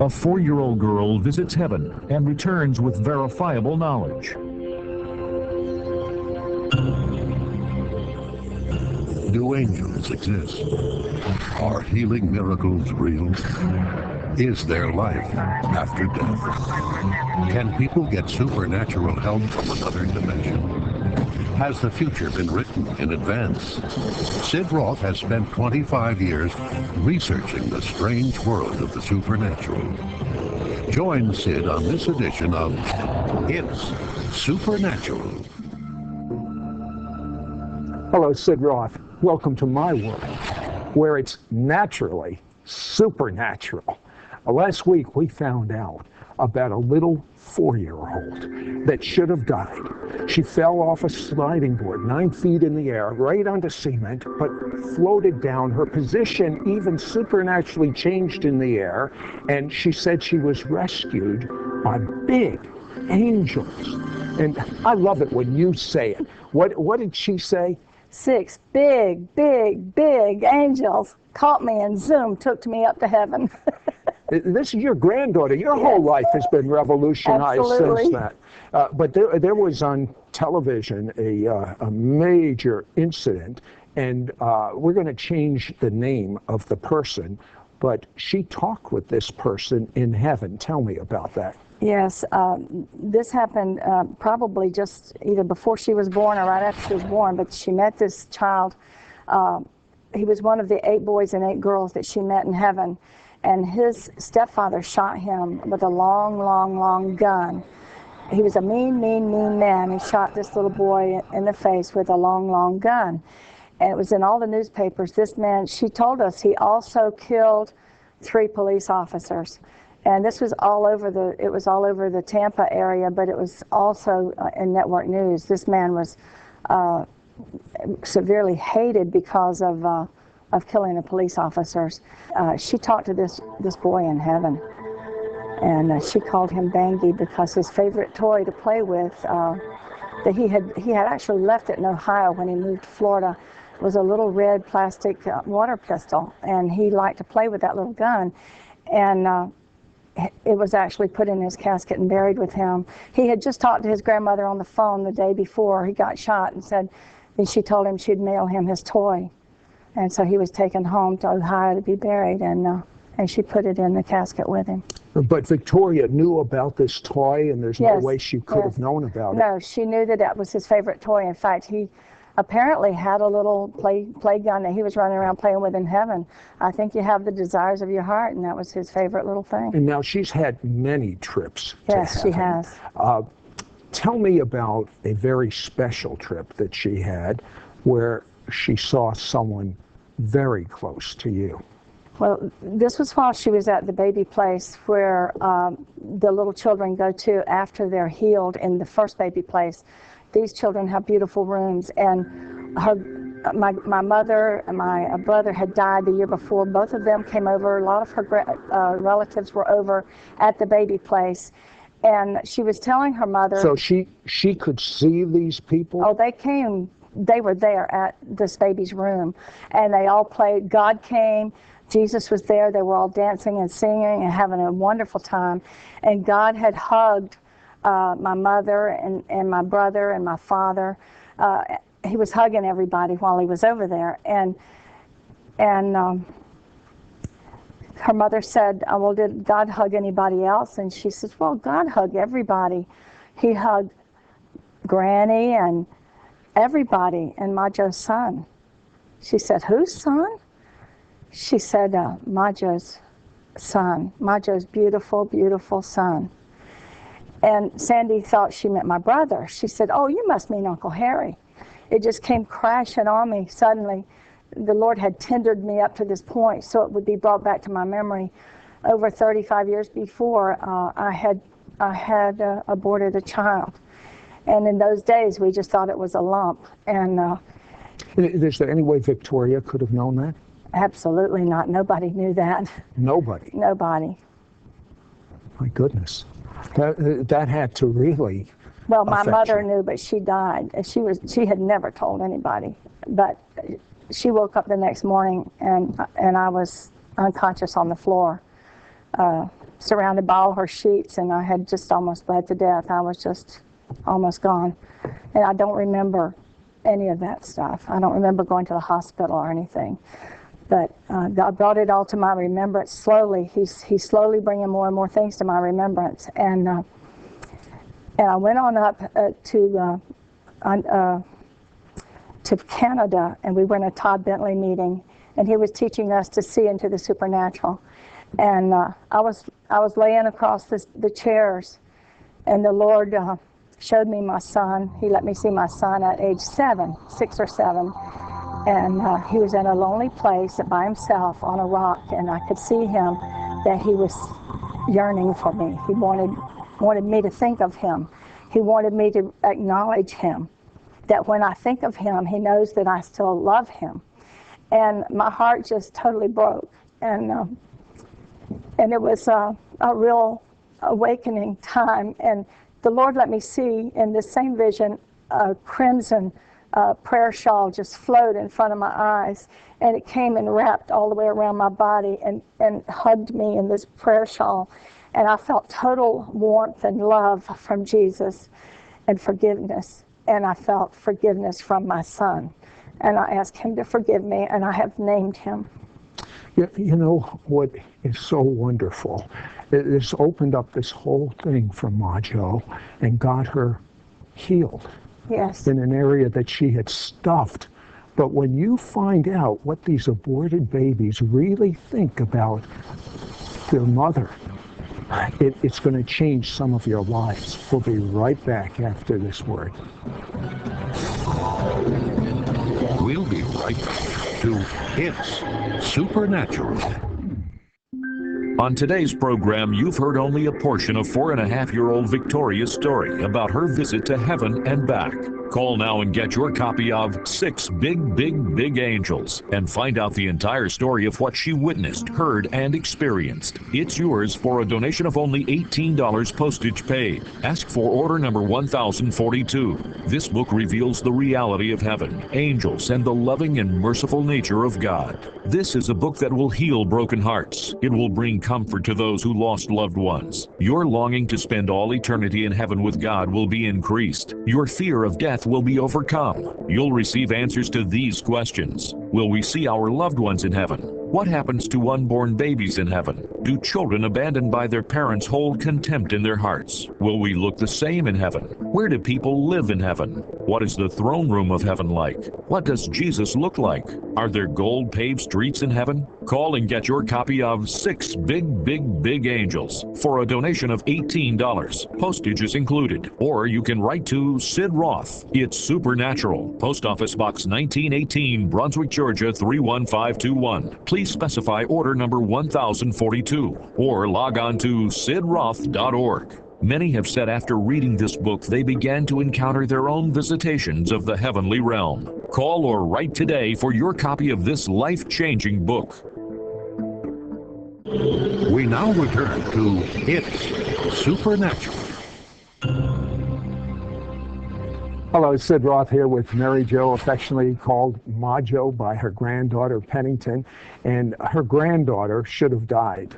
A 4-year-old girl visits heaven and returns with verifiable knowledge. Do angels exist? Are healing miracles real? Is there life after death? Can people get supernatural help from another dimension? Has the future been written in advance? Sid Roth has spent 25 years researching the strange world of the supernatural. Join Sid on this edition of It's Supernatural. Hello, Sid Roth. Welcome to my world, where it's naturally supernatural. Last week, we found out about a little 4-year-old that should have died. She fell off a sliding board 9 feet in the air, right onto cement, but floated down. Her position even supernaturally changed in the air, and she said she was rescued by big angels. And I love it when you say it. What did she say? 6 big angels caught me and zoom, took me up to heaven. This is your granddaughter. Your whole life has been revolutionized since that. But there was on television a major incident, and we're going to change the name of the person, but she talked with this person in heaven. Tell me about that. Yes, this happened probably just either before she was born or right after she was born, but she met this child. He was one of the 8 boys and 8 girls that she met in heaven, and his stepfather shot him with a long gun. He was a mean man. He shot this little boy in the face with a long gun. And it was in all the newspapers. This man, she told us, he also killed 3 police officers. And this was all over the Tampa area, but it was also in network news. This man was severely hated because of killing the police officers. She talked to this boy in heaven, and she called him Bangy because his favorite toy to play with, that he had actually left it in Ohio when he moved to Florida, was a little red plastic water pistol, and he liked to play with that little gun. And it was actually put in his casket and buried with him. He had just talked to his grandmother on the phone the day before he got shot, and she told him she'd mail him his toy. And so he was taken home to Ohio to be buried, and she put it in the casket with him. But Victoria knew about this toy, and there's no way she could have known about it. No, she knew that was his favorite toy. In fact, he apparently had a little play gun that he was running around playing with in heaven. I think you have the desires of your heart, and that was his favorite little thing. And now she's had many trips to Yes, heaven. she has. Tell me about a very special trip that she had where she saw someone very close to you. Well, this was while she was at the baby place where the little children go to after they're healed in the first baby place. These children have beautiful rooms, and my mother and my brother had died the year before. Both of them came over. A lot of her relatives were over at the baby place, and she was telling her mother. So she could see these people? Oh, they came. They were there at this baby's room, and they all played. God came. Jesus was there. They were all dancing and singing and having a wonderful time, and God had hugged my mother and my brother and my father. He was hugging everybody while he was over there, and her mother said, well, did God hug anybody else? And she says, well, God hugged everybody. He hugged Granny and everybody, and Majo's son. She said, whose son? She said, Majo's son, Majo's beautiful son. And Sandy thought she meant my brother. She said, oh, you must mean Uncle Harry. It just came crashing on me suddenly. The Lord had tendered me up to this point so it would be brought back to my memory. Over 35 years before, I had aborted a child. And in those days, we just thought it was a lump. And is there any way Victoria could have known that? Absolutely not. Nobody knew that. Nobody? Nobody. My goodness. That had to really Well, my mother you. knew, but she died. She had never told anybody. But she woke up the next morning, and I was unconscious on the floor. surrounded by all her sheets, and I had just almost bled to death. I was just almost gone. And I don't remember any of that stuff. I don't remember going to the hospital or anything. But God brought it all to my remembrance slowly. He's slowly bringing more and more things to my remembrance. And I went on up to Canada, and we were in a Todd Bentley meeting, and he was teaching us to see into the supernatural. And I was laying across the chairs, and the Lord showed me my son. He let me see my son at age 6 or 7. And he was in a lonely place by himself on a rock, and I could see him that he was yearning for me. He wanted me to think of him. He wanted me to acknowledge him, that when I think of him, he knows that I still love him. And my heart just totally broke. And it was a real awakening time. And the Lord let me see in this same vision a crimson prayer shawl just flowed in front of my eyes, and it came and wrapped all the way around my body and hugged me in this prayer shawl. And I felt total warmth and love from Jesus and forgiveness. And I felt forgiveness from my son. And I asked him to forgive me, and I have named him. You know what is so wonderful? It's opened up this whole thing for Ma Jo and got her healed. Yes. In an area that she had stuffed. But when you find out what these aborted babies really think about their mother, it's going to change some of your lives. We'll be right back after this word. We'll be right back to It's Supernatural. On today's program, you've heard only a portion of 4.5-year-old Victoria's story about her visit to heaven and back. Call now and get your copy of 6 Big Angels and find out the entire story of what she witnessed, heard, and experienced. It's yours for a donation of only $18 postage paid. Ask for order number 1042. This book reveals the reality of heaven, angels, and the loving and merciful nature of God. This is a book that will heal broken hearts. It will bring comfort to those who lost loved ones. Your longing to spend all eternity in heaven with God will be increased. Your fear of death will be overcome. You'll receive answers to these questions. Will we see our loved ones in heaven? What happens to unborn babies in heaven? Do children abandoned by their parents hold contempt in their hearts? Will we look the same in heaven? Where do people live in heaven? What is the throne room of heaven like? What does Jesus look like? Are there gold paved streets in heaven? Call and get your copy of 6 Big Angels for a donation of $18. Postage is included. Or you can write to Sid Roth. It's Supernatural. Post Office Box 1918, Brunswick, Georgia 31521. Please specify order number 1042 or log on to sidroth.org. Many have said after reading this book, they began to encounter their own visitations of the heavenly realm. Call or write today for your copy of this life-changing book. We now return to It's Supernatural. Hello, Sid Roth here with Mary Jo, affectionately called Ma Jo by her granddaughter Pennington. And her granddaughter should have died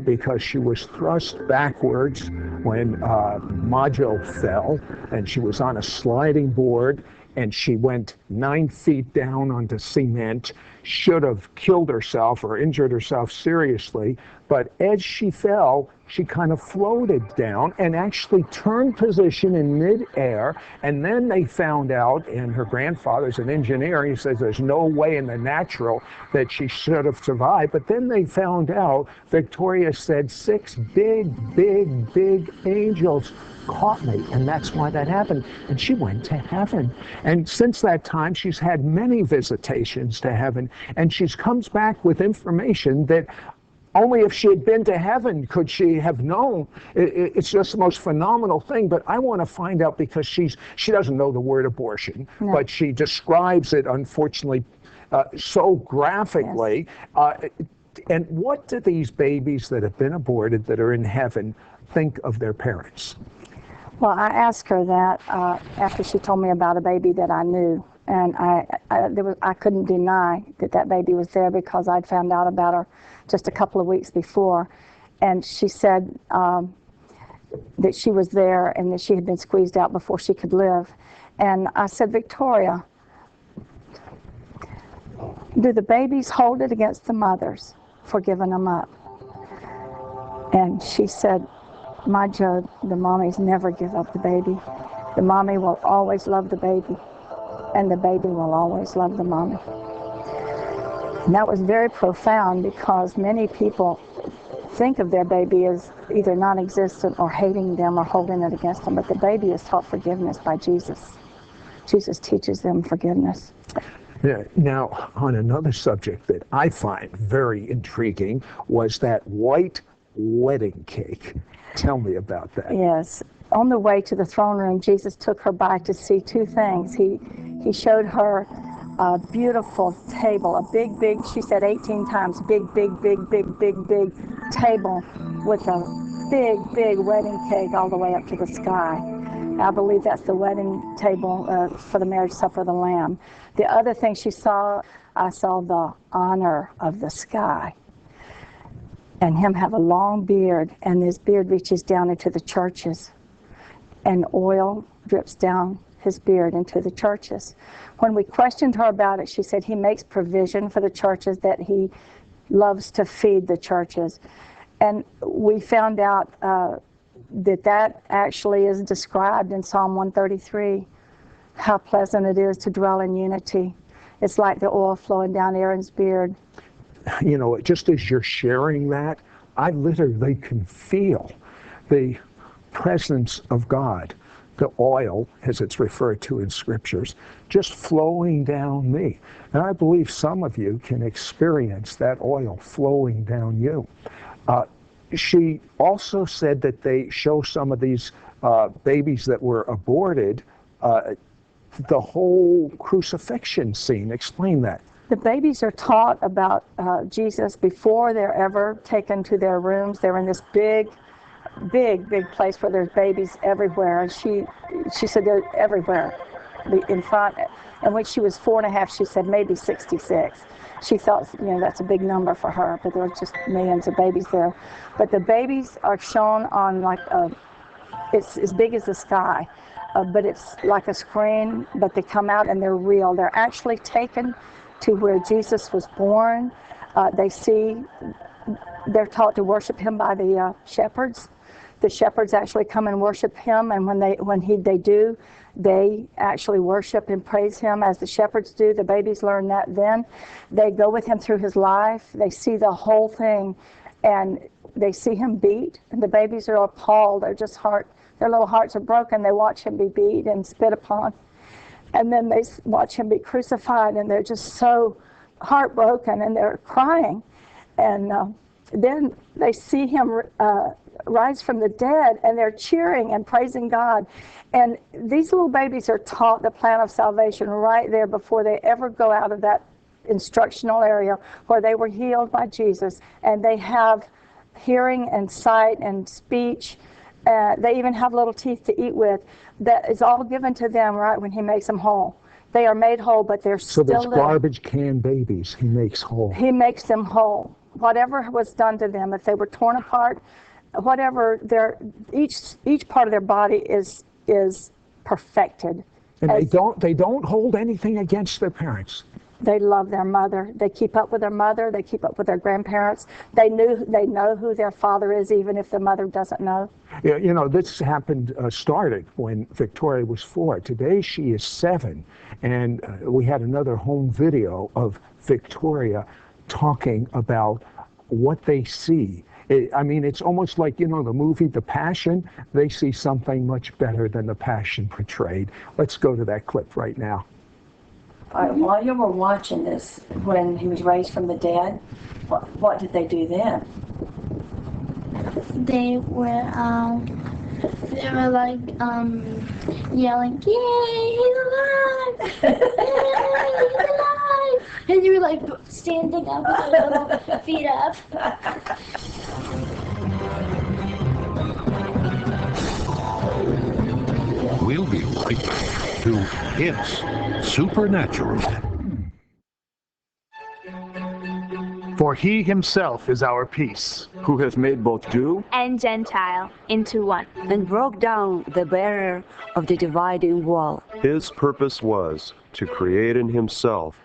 because she was thrust backwards when Ma Jo fell, and she was on a sliding board, and she went 9 feet down onto cement, should have killed herself or injured herself seriously. But as she fell, she kind of floated down and actually turned position in midair. And then they found out, and her grandfather's an engineer, he says there's no way in the natural that she should have survived. But then they found out, Victoria said 6 big angels caught me, and that's why that happened. And she went to heaven. And since that time, she's had many visitations to heaven, and she comes back with information that only if she had been to heaven could she have known. It's just the most phenomenal thing. But I want to find out, because she doesn't know the word abortion, no. But she describes it, unfortunately, so graphically. Yes. And what do these babies that have been aborted that are in heaven think of their parents? Well, I asked her that after she told me about a baby that I knew. And I couldn't deny that baby was there, because I'd found out about her just a couple of weeks before. And she said that she was there and that she had been squeezed out before she could live. And I said, Victoria, do the babies hold it against the mothers for giving them up? And she said, my Jo, the mommies never give up the baby. The mommy will always love the baby, and the baby will always love the mommy. And that was very profound, because many people think of their baby as either non-existent or hating them or holding it against them, but the baby is taught forgiveness by Jesus. Jesus teaches them forgiveness. Yeah. Now, on another subject that I find very intriguing was that white wedding cake. Tell me about that. Yes. On the way to the throne room, Jesus took her by to see two things. He showed her a beautiful table, a big, she said 18 times, big table with a big wedding cake all the way up to the sky. I believe that's the wedding table for the marriage supper of the Lamb. The other thing she saw, I saw the honor of the sky. And him have a long beard, and his beard reaches down into the churches. And oil drips down his beard into the churches. When we questioned her about it, she said he makes provision for the churches, that he loves to feed the churches. And we found out that actually is described in Psalm 133, how pleasant it is to dwell in unity. It's like the oil flowing down Aaron's beard. You know, just as you're sharing that, I literally can feel the presence of God, the oil, as it's referred to in scriptures, just flowing down me. And I believe some of you can experience that oil flowing down you. She also said that they show some of these babies that were aborted, the whole crucifixion scene. Explain that. The babies are taught about Jesus before they're ever taken to their rooms. They're in this big place where there's babies everywhere. And she said they're everywhere in front. And when she was 4.5, she said maybe 66. She thought, that's a big number for her, but there were just millions of babies there. But the babies are shown on it's as big as the sky, but it's like a screen, but they come out and they're real. They're actually taken to where Jesus was born. They're taught to worship him by the shepherds. The shepherds actually come and worship him, and when they do, they actually worship and praise him as the shepherds do. The babies learn that then. They go with him through his life. They see the whole thing, and they see him beat, and the babies are appalled. Their little hearts are broken. They watch him be beat and spit upon. And then they watch him be crucified, and they're just so heartbroken, and they're crying. And then they see him rise from the dead, and they're cheering and praising God. And these little babies are taught the plan of salvation right there before they ever go out of that instructional area where they were healed by Jesus. And they have hearing and sight and speech. They even have little teeth to eat with. That is all given to them right when he makes them whole. They are made whole, but they're still little. So those garbage can babies, he makes whole. He makes them whole. Whatever was done to them, if they were torn apart, whatever, each part of their body is perfected. And they don't hold anything against their parents. They love their mother. They keep up with their mother. They keep up with their grandparents. They know who their father is, even if the mother doesn't know. Yeah, this started when Victoria was 4. Today she is 7, and we had another home video of Victoria talking about what they see. It's almost like, the movie The Passion. They see something much better than the Passion portrayed. Let's go to that clip right now. While you were watching this, when he was raised from the dead, what did they do then? They were like yelling, "Yay, he's alive! Yay, he's alive!" And you were like standing up with your little feet up. We'll be right back to It's Supernatural. For he himself is our peace, who has made both Jew and Gentile into one, and broke down the barrier of the dividing wall. His purpose was to create in himself.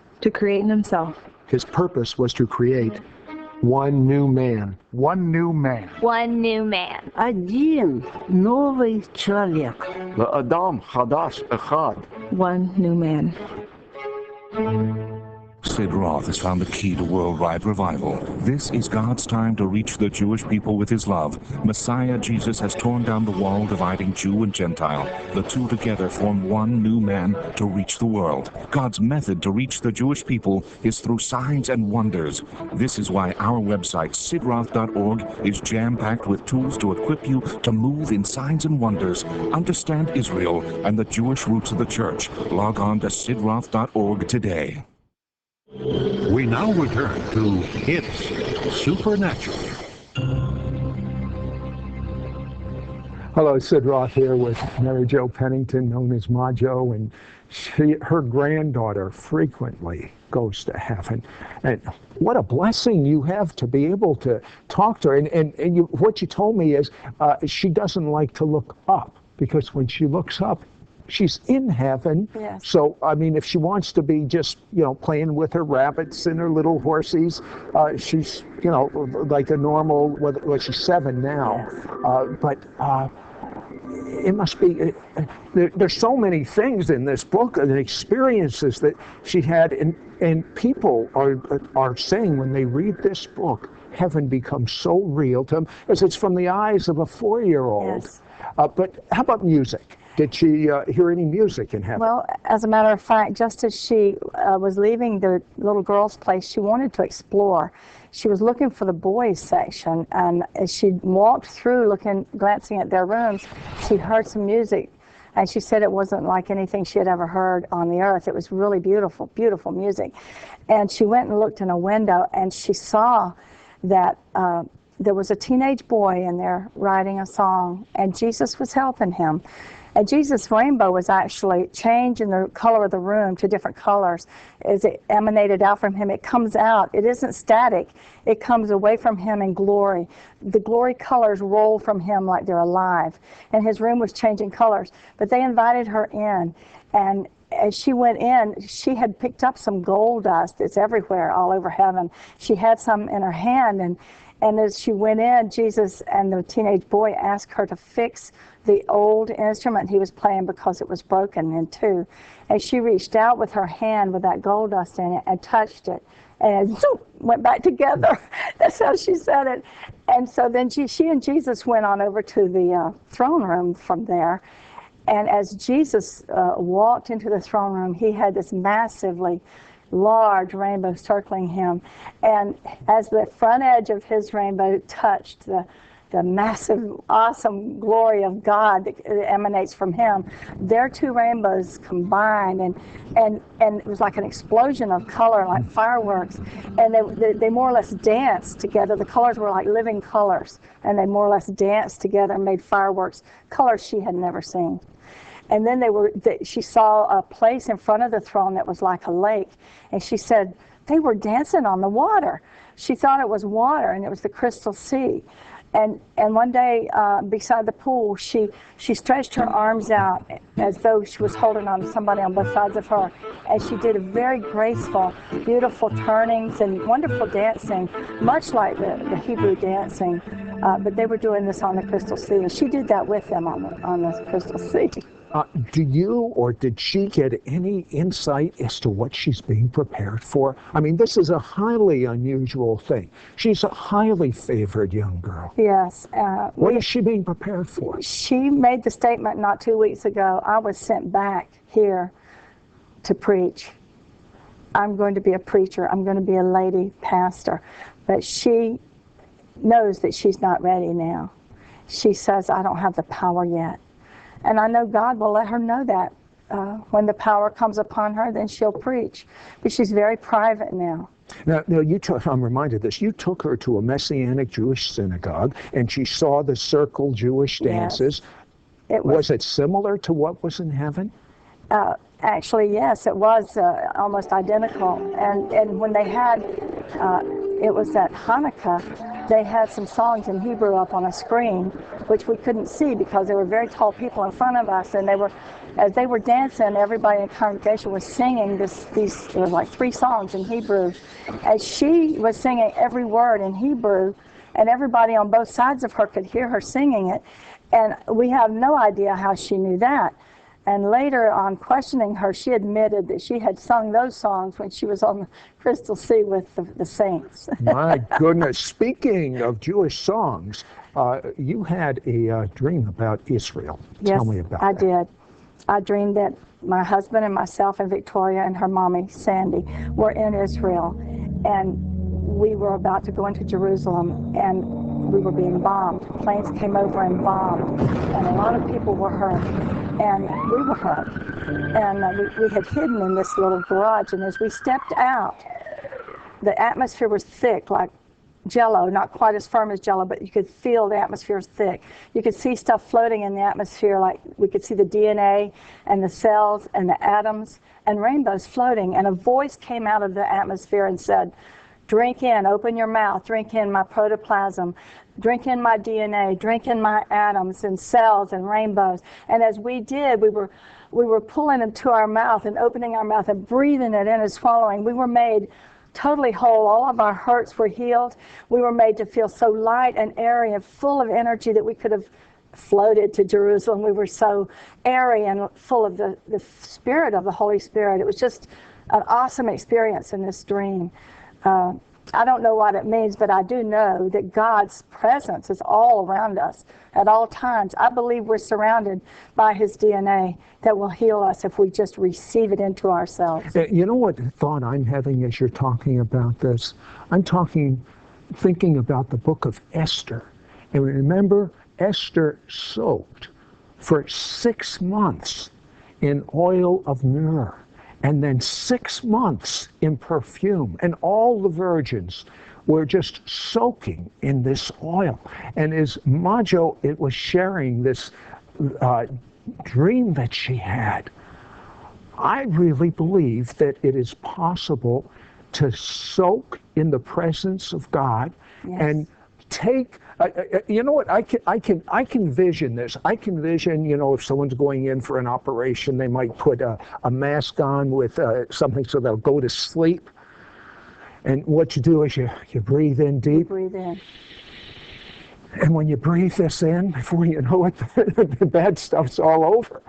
His purpose was to create one new man. one new man. one new man. Один новый человек. Adam Hadash Echad. One new man. Sid Roth has found the key to worldwide revival. This is God's time to reach the Jewish people with his love. Messiah Jesus has torn down the wall dividing Jew and Gentile. The two together form one new man to reach the world. God's method to reach the Jewish people is through signs and wonders. This is why our website, sidroth.org, is jam-packed with tools to equip you to move in signs and wonders, understand Israel and the Jewish roots of the church. Log on to sidroth.org today. We now return to It's Supernatural. Hello, Sid Roth here with Mary Jo Pennington, known as Ma Jo, and her granddaughter frequently goes to heaven. And what a blessing you have to be able to talk to her. And what you told me is she doesn't like to look up, because when she looks up, she's in heaven. Yes. So, I mean, if she wants to be just, playing with her rabbits and her little horsies, she's, like a normal, well, she's 7 now. But it must be, there's so many things in this book and experiences that she had. And people are saying when they read this book, heaven becomes so real to them as it's from the eyes of a 4-year-old. Yes. But how about music? Did she hear any music in heaven? Well, as a matter of fact, just as she was leaving the little girl's place, she wanted to explore. She was looking for the boys' section, and as she walked through, glancing at their rooms, she heard some music, and she said it wasn't like anything she had ever heard on the earth. It was really beautiful, beautiful music. And she went and looked in a window, and she saw that there was a teenage boy in there writing a song, and Jesus was helping him. And Jesus' rainbow was actually changing the color of the room to different colors. As it emanated out from him, it comes out. It isn't static. It comes away from him in glory. The glory colors roll from him like they're alive. And his room was changing colors. But they invited her in. And as she went in, she had picked up some gold dust. It's everywhere, all over heaven. She had some in her hand. And as she went in, Jesus and the teenage boy asked her to fix the old instrument he was playing because it was broken in two. And she reached out with her hand with that gold dust in it and touched it. And zoop, went back together. That's how she said it. And so then she and Jesus went on over to the throne room from there. And as Jesus walked into the throne room, he had this massively large rainbow circling him. And as the front edge of his rainbow touched the massive, awesome glory of God that emanates from him, their two rainbows combined, and it was like an explosion of color, like fireworks. And they more or less danced together. The colors were like living colors, and they more or less danced together and made fireworks, colors she had never seen. And then she saw a place in front of the throne that was like a lake, and she said they were dancing on the water. She thought it was water, and it was the crystal sea. And one day, beside the pool, she stretched her arms out as though she was holding on to somebody on both sides of her. And she did a very graceful, beautiful turnings and wonderful dancing, much like the Hebrew dancing. But they were doing this on the crystal sea, and she did that with them on the crystal sea. Do you or did she get any insight as to what she's being prepared for? I mean, this is a highly unusual thing. She's a highly favored young girl. Yes. What is she being prepared for? She made the statement not 2 weeks ago, I was sent back here to preach. I'm going to be a preacher. I'm going to be a lady pastor. But she knows that she's not ready now. She says, I don't have the power yet. And I know God will let her know that. When the power comes upon her, then she'll preach. But she's very private now. Now I'm reminded of this. You took her to a Messianic Jewish synagogue, and she saw the circle Jewish dances. Yes. Was it similar to what was in heaven? Actually, yes, it was almost identical. And when they had it was at Hanukkah. They had some songs in Hebrew up on a screen, which we couldn't see because there were very tall people in front of us, and as they were dancing, everybody in the congregation was singing there were like 3 songs in Hebrew. As she was singing every word in Hebrew, and everybody on both sides of her could hear her singing it, and we have no idea how she knew that. And later on questioning her, she admitted that she had sung those songs when she was on the Crystal Sea with the saints. My goodness. Speaking of Jewish songs, you had a dream about Israel. Yes, Tell me about I that. did. I dreamed that my husband and myself and Victoria and her mommy, Sandy, were in Israel. And we were about to go into Jerusalem, and we were being bombed. Planes came over and bombed, and a lot of people were hurt, and we were hurt. And we had hidden in this little garage, and as we stepped out, the atmosphere was thick, like Jell-O, not quite as firm as Jell-O, but you could feel the atmosphere was thick. You could see stuff floating in the atmosphere, like we could see the DNA and the cells and the atoms and rainbows floating, and a voice came out of the atmosphere and said, "Drink in, open your mouth, drink in my protoplasm, drink in my DNA, drink in my atoms and cells and rainbows." And as we did, we were pulling them to our mouth and opening our mouth and breathing it in and swallowing. We were made totally whole. All of our hurts were healed. We were made to feel so light and airy and full of energy that we could have floated to Jerusalem. We were so airy and full of the spirit of the Holy Spirit. It was just an awesome experience in this dream. I don't know what it means, but I do know that God's presence is all around us at all times. I believe we're surrounded by his DNA that will heal us if we just receive it into ourselves. You know what thought I'm having as you're talking about this? I'm thinking about the book of Esther. And remember, Esther soaked for 6 months in oil of myrrh, and then 6 months in perfume, and all the virgins were just soaking in this oil. And as Majo was sharing this dream that she had, I really believe that it is possible to soak in the presence of God. Yes. And take, you know what, I can vision this. I can vision, if someone's going in for an operation, they might put a mask on with something so they'll go to sleep. And what you do is you breathe in deep. Breathe in. And when you breathe this in, before you know it, the bad stuff's all over.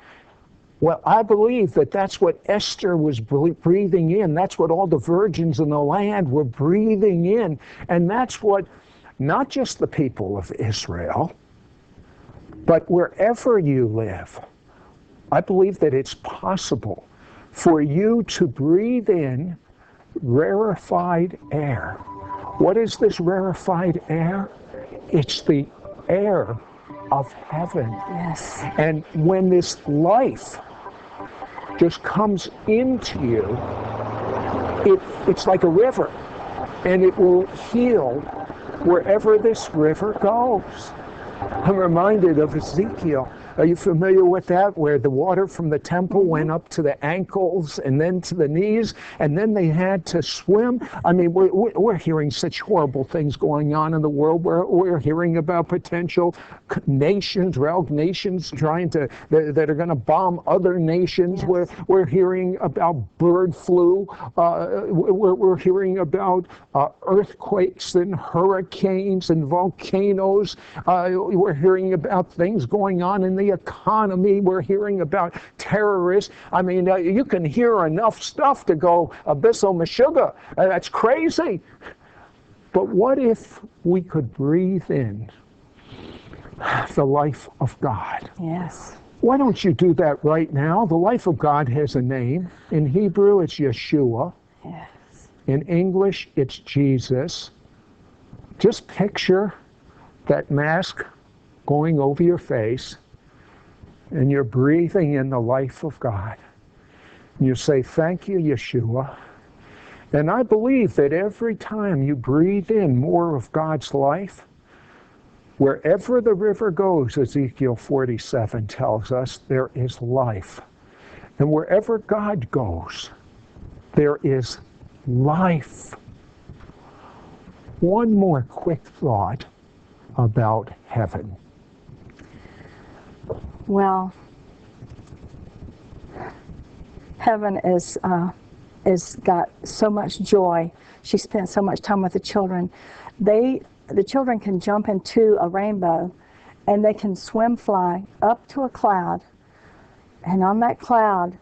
Well, I believe that that's what Esther was breathing in. That's what all the virgins in the land were breathing in. And that's what not just the people of Israel, but wherever you live, I believe that it's possible for you to breathe in rarefied air. What is this rarefied air? It's the air of heaven. Yes. And when this life just comes into you, it's like a river, and it will heal wherever this river goes. I'm reminded of Ezekiel. Are you familiar with that? Where the water from the temple went up to the ankles and then to the knees, and then they had to swim. I mean, we're hearing such horrible things going on in the world. We're hearing about potential nations, rogue nations trying to, that are going to bomb other nations. Yes. We're hearing about bird flu. We're hearing about earthquakes and hurricanes and volcanoes. We're hearing about things going on in the economy. We're hearing about terrorists. I mean, you can hear enough stuff to go abyssal meshuggah. That's crazy. But what if we could breathe in the life of God? Yes. Why don't you do that right now? The life of God has a name. In Hebrew, it's Yeshua. Yes. In English, it's Jesus. Just picture that mask going over your face, and you're breathing in the life of God. And you say, "Thank you, Yeshua." And I believe that every time you breathe in more of God's life, wherever the river goes, Ezekiel 47 tells us, there is life. And wherever God goes, there is life. One more quick thought about heaven. Well, heaven is got so much joy. She spent so much time with the children. The children can jump into a rainbow, and they can swim fly up to a cloud, and on that cloud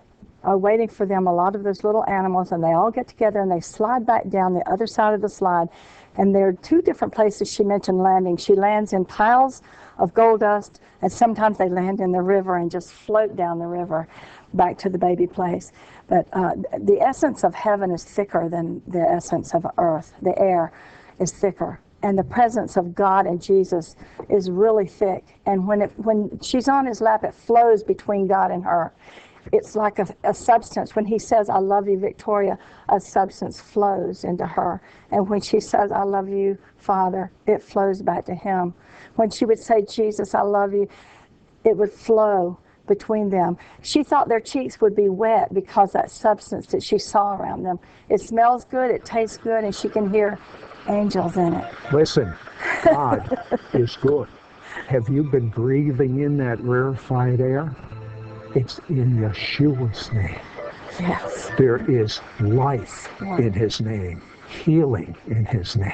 are waiting for them a lot of those little animals, and they all get together and they slide back down the other side of the slide. And there are two different places she mentioned landing. She lands in piles of gold dust, and sometimes they land in the river and just float down the river back to the baby place. But the essence of heaven is thicker than the essence of earth. The air is thicker. And the presence of God and Jesus is really thick. And when she's on his lap, it flows between God and her. It's like a substance. When he says, "I love you, Victoria," a substance flows into her. And when she says, "I love you, Father," it flows back to him. When she would say, "Jesus, I love you," it would flow between them. She thought their cheeks would be wet because that substance that she saw around them. It smells good, it tastes good, and she can hear angels in it. Listen, God is good. Have you been breathing in that rarefied air? It's in Yeshua's name. Yes. There is life in his name, healing in his name.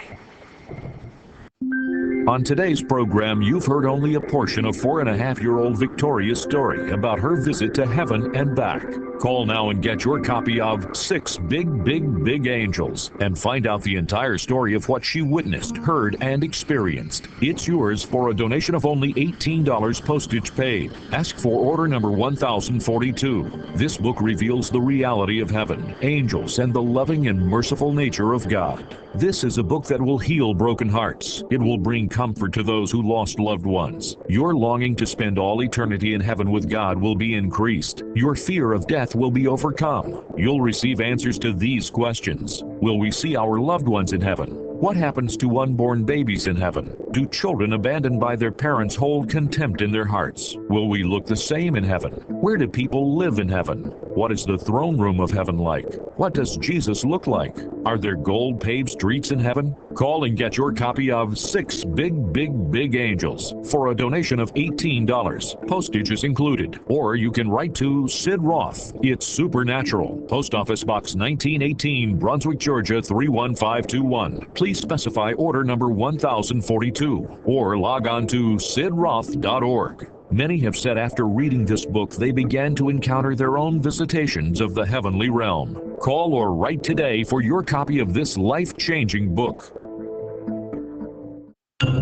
On today's program, you've heard only a portion of 4.5-year-old Victoria's story about her visit to heaven and back. Call now and get your copy of 6 Big Angels and find out the entire story of what she witnessed, heard, and experienced. It's yours for a donation of only $18 postage paid. Ask for order number 1042. This book reveals the reality of heaven, angels, and the loving and merciful nature of God. This is a book that will heal broken hearts. It will bring comfort to those who lost loved ones. Your longing to spend all eternity in heaven with God will be increased. Your fear of death will be overcome. You'll receive answers to these questions. Will we see our loved ones in heaven? What happens to unborn babies in heaven? Do children abandoned by their parents hold contempt in their hearts? Will we look the same in heaven? Where do people live in heaven? What is the throne room of heaven like? What does Jesus look like? Are there gold-paved streets in heaven? Call and get your copy of 6 Big Angels for a donation of $18. Postage is included. Or you can write to Sid Roth. It's Supernatural. Post Office Box 1918, Brunswick, Georgia 31521. Please specify order number 1042 or log on to sidroth.org. Many have said after reading this book they began to encounter their own visitations of the heavenly realm. Call or write today for your copy of this life-changing book.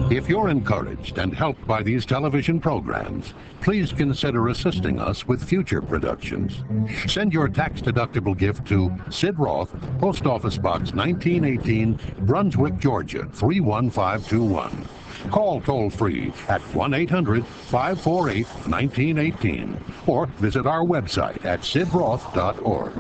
If you're encouraged and helped by these television programs, please consider assisting us with future productions. Send your tax-deductible gift to Sid Roth, Post Office Box 1918, Brunswick, Georgia 31521. Call toll-free at 1-800-548-1918 or visit our website at sidroth.org.